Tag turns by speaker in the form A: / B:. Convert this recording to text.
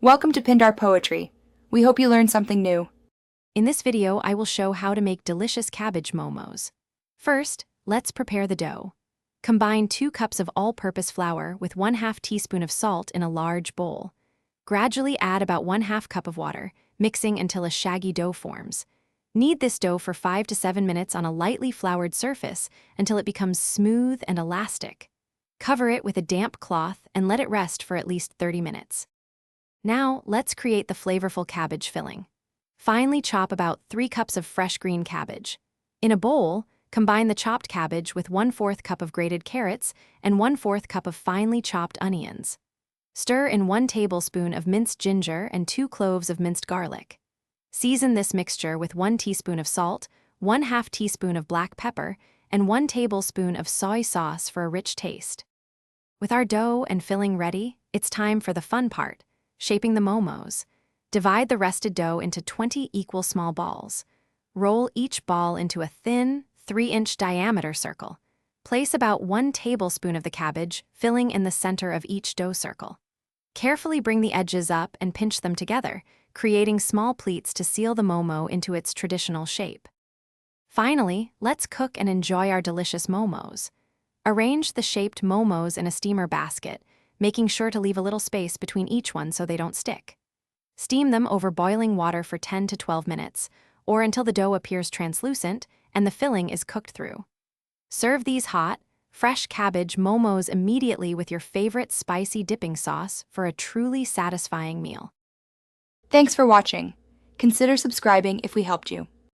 A: Welcome to Pindar Poetry. We hope you learned something new.
B: In this video, I will show how to make delicious cabbage momos. First, let's prepare the dough. Combine 2 cups of all-purpose flour with 1/2 teaspoon of salt in a large bowl. Gradually add about 1/2 cup of water, mixing until a shaggy dough forms. Knead this dough for 5 to 7 minutes on a lightly floured surface until it becomes smooth and elastic. Cover it with a damp cloth and let it rest for at least 30 minutes. Now, let's create the flavorful cabbage filling. Finely chop about 3 cups of fresh green cabbage. In a bowl, combine the chopped cabbage with 1/4 cup of grated carrots and 1/4 cup of finely chopped onions. Stir in 1 tablespoon of minced ginger and 2 cloves of minced garlic. Season this mixture with 1 teaspoon of salt, 1/2 teaspoon of black pepper, and 1 tablespoon of soy sauce for a rich taste. With our dough and filling ready, it's time for the fun part, shaping the momos. Divide the rested dough into 20 equal small balls. Roll each ball into a thin, 3-inch diameter circle. Place about 1 tablespoon of the cabbage filling in the center of each dough circle. Carefully bring the edges up and pinch them together, creating small pleats to seal the momo into its traditional shape. Finally, let's cook and enjoy our delicious momos. Arrange the shaped momos in a steamer basket, making sure to leave a little space between each one so they don't stick. Steam them over boiling water for 10 to 12 minutes, or until the dough appears translucent and the filling is cooked through. Serve these hot, fresh cabbage momos immediately with your favorite spicy dipping sauce for a truly satisfying meal.
A: Thanks for watching. Consider subscribing if we helped you.